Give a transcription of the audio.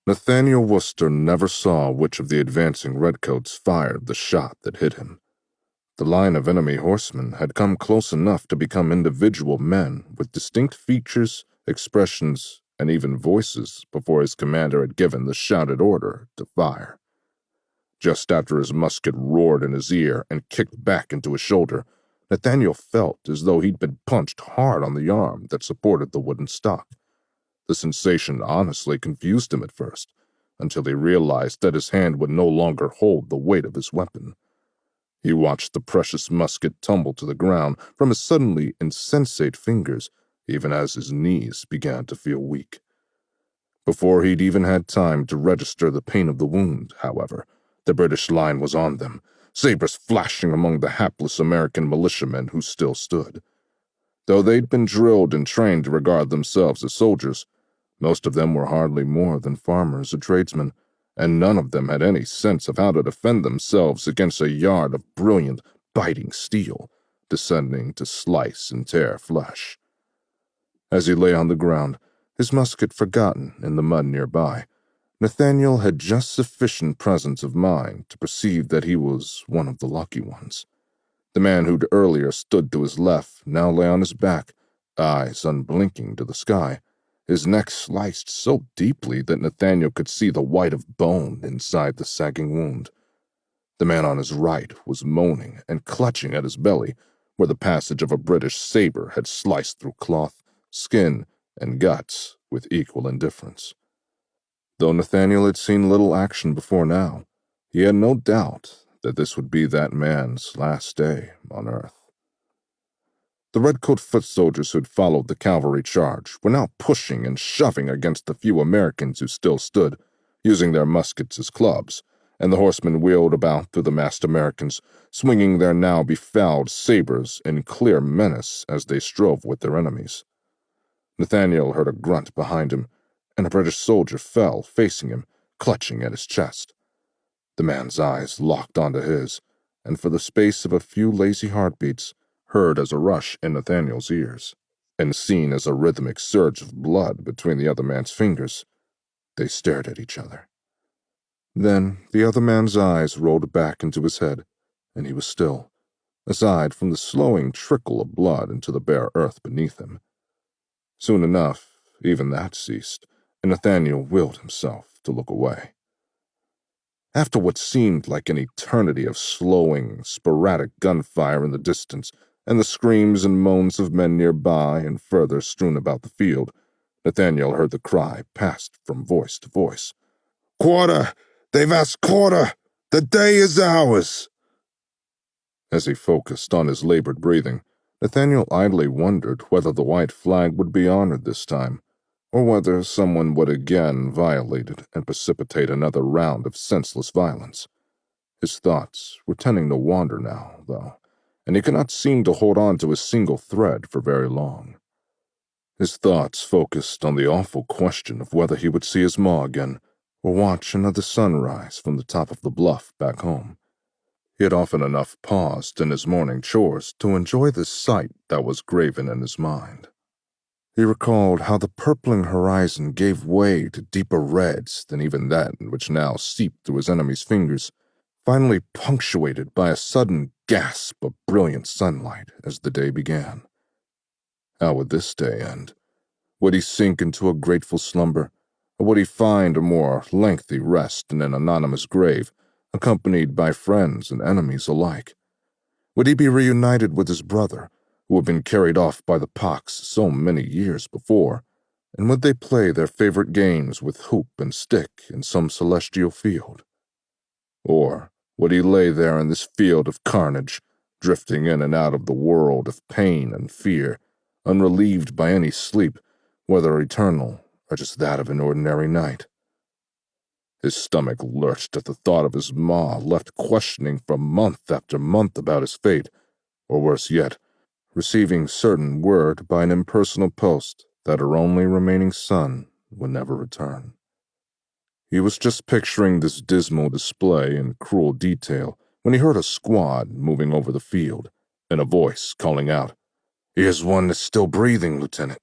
Nathaniel Wooster never saw which of the advancing redcoats fired the shot that hit him. The line of enemy horsemen had come close enough to become individual men with distinct features, expressions, and even voices before his commander had given the shouted order to fire. Just after his musket roared in his ear and kicked back into his shoulder, Nathaniel felt as though he'd been punched hard on the arm that supported the wooden stock. The sensation honestly confused him at first, until he realized that his hand would no longer hold the weight of his weapon. He watched the precious musket tumble to the ground from his suddenly insensate fingers, even as his knees began to feel weak. Before he'd even had time to register the pain of the wound, however, the British line was on them, sabers flashing among the hapless American militiamen who still stood. Though they'd been drilled and trained to regard themselves as soldiers, most of them were hardly more than farmers or tradesmen, and none of them had any sense of how to defend themselves against a yard of brilliant, biting steel, descending to slice and tear flesh. As he lay on the ground, his musket forgotten in the mud nearby, Nathaniel had just sufficient presence of mind to perceive that he was one of the lucky ones. The man who'd earlier stood to his left now lay on his back, eyes unblinking to the sky, his neck sliced so deeply that Nathaniel could see the white of bone inside the sagging wound. The man on his right was moaning and clutching at his belly, where the passage of a British saber had sliced through cloth, skin, and guts with equal indifference. Though Nathaniel had seen little action before now, he had no doubt that this would be that man's last day on earth. The redcoat foot soldiers who'd followed the cavalry charge were now pushing and shoving against the few Americans who still stood, using their muskets as clubs, and the horsemen wheeled about through the massed Americans, swinging their now befouled sabers in clear menace as they strove with their enemies. Nathaniel heard a grunt behind him, and a British soldier fell facing him, clutching at his chest. The man's eyes locked onto his, and for the space of a few lazy heartbeats, heard as a rush in Nathaniel's ears, and seen as a rhythmic surge of blood between the other man's fingers, they stared at each other. Then the other man's eyes rolled back into his head, and he was still, aside from the slowing trickle of blood into the bare earth beneath him. Soon enough, even that ceased, and Nathaniel willed himself to look away. After what seemed like an eternity of slowing, sporadic gunfire in the distance, and the screams and moans of men nearby and further strewn about the field, Nathaniel heard the cry passed from voice to voice. "Quarter! They've asked quarter! The day is ours!" As he focused on his labored breathing, Nathaniel idly wondered whether the white flag would be honored this time, or whether someone would again violate it and precipitate another round of senseless violence. His thoughts were tending to wander now, though, and he could not seem to hold on to a single thread for very long. His thoughts focused on the awful question of whether he would see his ma again, or watch another sunrise from the top of the bluff back home. He had often enough paused in his morning chores to enjoy the sight that was graven in his mind. He recalled how the purpling horizon gave way to deeper reds than even that which now seeped through his enemy's fingers, finally punctuated by a sudden gasp of brilliant sunlight as the day began. How would this day end? Would he sink into a grateful slumber, or would he find a more lengthy rest in an anonymous grave, accompanied by friends and enemies alike? Would he be reunited with his brother, who had been carried off by the pox so many years before, and would they play their favorite games with hoop and stick in some celestial field? Or would he lay there in this field of carnage, drifting in and out of the world of pain and fear, unrelieved by any sleep, whether eternal or just that of an ordinary night? His stomach lurched at the thought of his ma left questioning for month after month about his fate, or worse yet, receiving certain word by an impersonal post that her only remaining son would never return. He was just picturing this dismal display in cruel detail when he heard a squad moving over the field, and a voice calling out, "Here's one that's still breathing, Lieutenant."